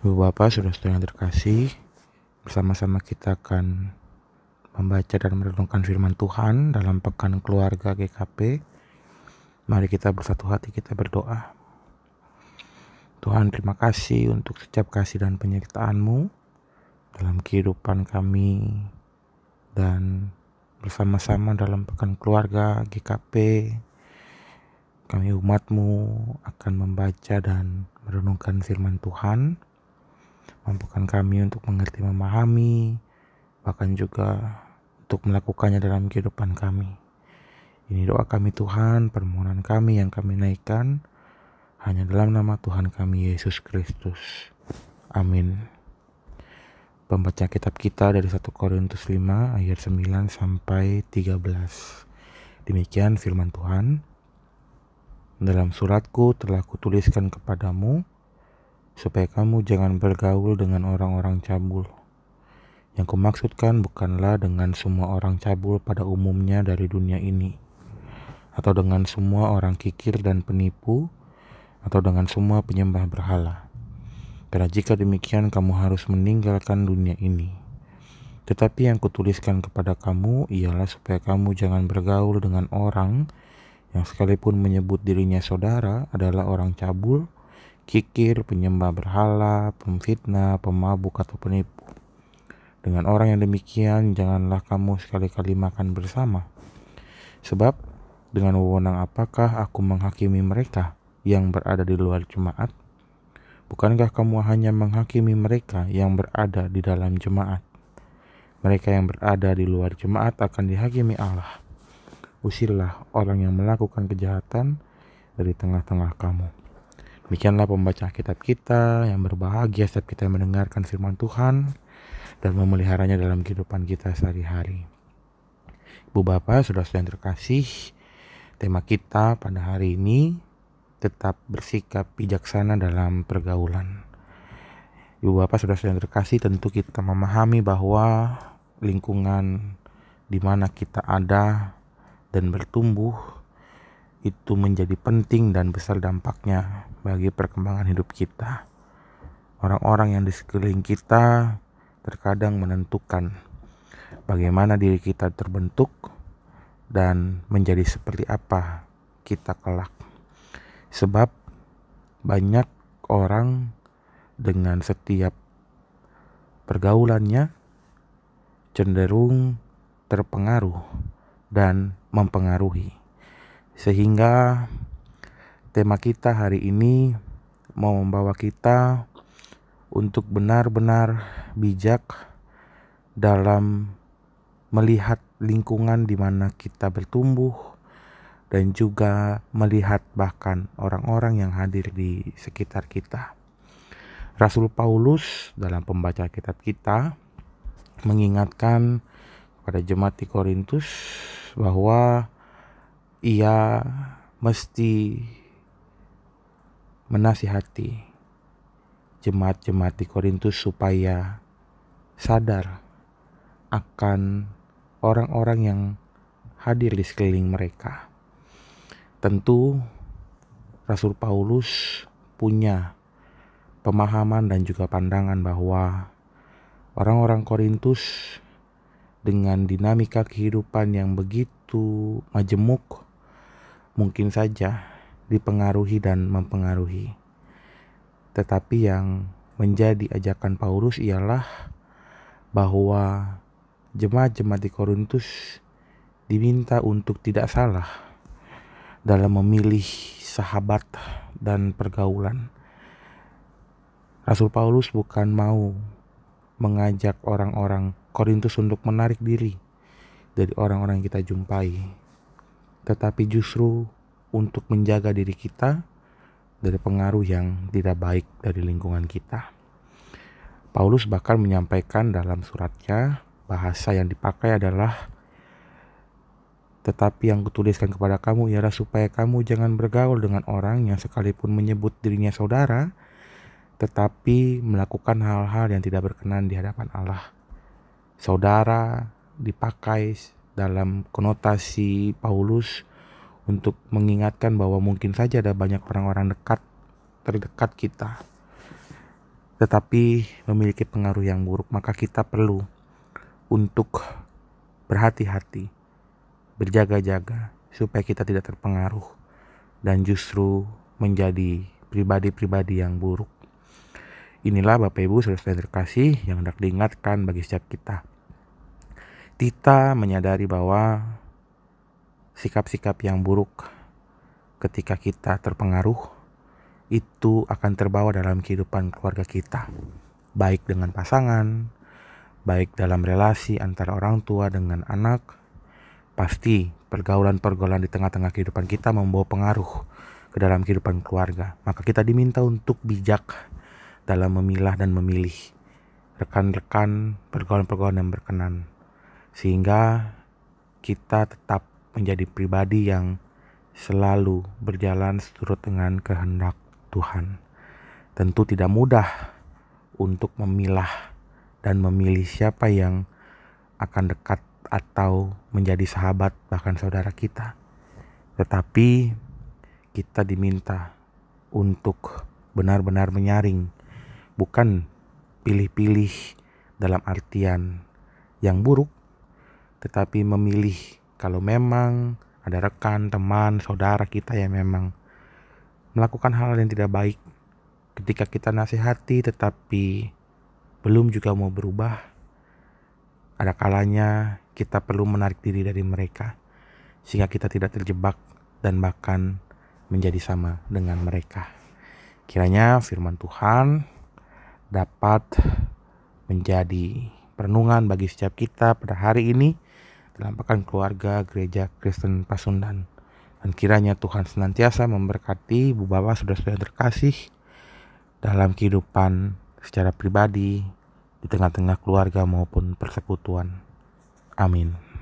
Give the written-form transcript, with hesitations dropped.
Ibu Bapak, saudara-saudara yang terkasih, bersama-sama kita akan membaca dan merenungkan firman Tuhan dalam Pekan Keluarga GKP. Mari kita bersatu hati, kita berdoa. Tuhan, terima kasih untuk setiap kasih dan penyertaan-Mu dalam kehidupan kami dan bersama-sama dalam Pekan Keluarga GKP. Kami umat-Mu akan membaca dan merenungkan firman Tuhan. Mampukan kami untuk mengerti, memahami, bahkan juga untuk melakukannya dalam kehidupan kami. Ini doa kami Tuhan, permohonan kami yang kami naikkan hanya dalam nama Tuhan kami Yesus Kristus. Amin. Pembacaan kitab kita dari 1 Korintus 5 ayat 9 sampai 13. Demikian firman Tuhan. Dalam suratku telah kutuliskan kepadamu supaya kamu jangan bergaul dengan orang-orang cabul. Yang kumaksudkan bukanlah dengan semua orang cabul pada umumnya dari dunia ini, atau dengan semua orang kikir dan penipu, atau dengan semua penyembah berhala. Karena jika demikian kamu harus meninggalkan dunia ini. Tetapi yang kutuliskan kepada kamu ialah supaya kamu jangan bergaul dengan orang yang sekalipun menyebut dirinya saudara adalah orang cabul, kikir, penyembah berhala, pemfitnah, pemabuk atau penipu. Dengan orang yang demikian janganlah kamu sekali-kali makan bersama. Sebab dengan wewenang apakah aku menghakimi mereka yang berada di luar jemaat? Bukankah kamu hanya menghakimi mereka yang berada di dalam jemaat? Mereka yang berada di luar jemaat akan dihakimi Allah. Usirlah orang yang melakukan kejahatan dari tengah-tengah kamu. Demikianlah pembacaan kitab kita. Yang berbahagia setiap kita mendengarkan firman Tuhan dan memeliharanya dalam kehidupan kita sehari-hari. Ibu Bapak, saudara-saudara yang terkasih, tema kita pada hari ini tetap bersikap bijaksana dalam pergaulan. Ibu Bapak, saudara-saudara yang terkasih, tentu kita memahami bahwa lingkungan di mana kita ada dan bertumbuh itu menjadi penting dan besar dampaknya bagi perkembangan hidup kita. Orang-orang yang di sekeliling kita terkadang menentukan bagaimana diri kita terbentuk dan menjadi seperti apa kita kelak. Sebab banyak orang dengan setiap pergaulannya cenderung terpengaruh dan mempengaruhi. Sehingga tema kita hari ini mau membawa kita untuk benar-benar bijak dalam melihat lingkungan di mana kita bertumbuh dan juga melihat bahkan orang-orang yang hadir di sekitar kita. Rasul Paulus dalam pembacaan kitab kita mengingatkan kepada jemaat di Korintus bahwa ia mesti menasihati jemaat-jemaat di Korintus supaya sadar akan orang-orang yang hadir di sekeliling mereka. Tentu Rasul Paulus punya pemahaman dan juga pandangan bahwa orang-orang Korintus dengan dinamika kehidupan yang begitu majemuk mungkin saja dipengaruhi dan mempengaruhi. Tetapi yang menjadi ajakan Paulus ialah bahwa jemaat-jemaat di Korintus diminta untuk tidak salah dalam memilih sahabat dan pergaulan. Rasul Paulus bukan mau mengajak orang-orang Korintus untuk menarik diri dari orang-orang yang kita jumpai, tetapi justru untuk menjaga diri kita dari pengaruh yang tidak baik dari lingkungan kita. Paulus bahkan menyampaikan dalam suratnya, bahasa yang dipakai adalah tetapi yang kutuliskan kepada kamu ialah supaya kamu jangan bergaul dengan orang yang sekalipun menyebut dirinya saudara, tetapi melakukan hal-hal yang tidak berkenan di hadapan Allah. Saudara dipakai dalam konotasi Paulus untuk mengingatkan bahwa mungkin saja ada banyak orang-orang terdekat kita tetapi memiliki pengaruh yang buruk, maka kita perlu untuk berhati-hati, berjaga-jaga supaya kita tidak terpengaruh dan justru menjadi pribadi-pribadi yang buruk. Inilah Bapak Ibu saudara-saudara terkasih yang hendak diingatkan bagi setiap kita. Kita menyadari bahwa sikap-sikap yang buruk ketika kita terpengaruh itu akan terbawa dalam kehidupan keluarga kita, baik dengan pasangan, baik dalam relasi antara orang tua dengan anak. Pasti pergaulan-pergaulan di tengah-tengah kehidupan kita membawa pengaruh ke dalam kehidupan keluarga. Maka kita diminta untuk bijak dalam memilah dan memilih rekan-rekan pergaulan-pergaulan yang berkenan, sehingga kita tetap menjadi pribadi yang selalu berjalan seturut dengan kehendak Tuhan. Tentu tidak mudah untuk memilah dan memilih siapa yang akan dekat atau menjadi sahabat bahkan saudara kita. Tetapi kita diminta untuk benar-benar menyaring, bukan pilih-pilih dalam artian yang buruk, tetapi memilih kalau memang ada rekan, teman, saudara kita yang memang melakukan hal yang tidak baik, ketika kita nasihati tetapi belum juga mau berubah, ada kalanya kita perlu menarik diri dari mereka sehingga kita tidak terjebak dan bahkan menjadi sama dengan mereka. Kiranya firman Tuhan dapat menjadi perenungan bagi setiap kita pada hari ini dalam pekan keluarga Gereja Kristen Pasundan. Dan kiranya Tuhan senantiasa memberkati Ibu Bapak saudara-saudara terkasih dalam kehidupan secara pribadi, di tengah-tengah keluarga maupun persekutuan. Amin.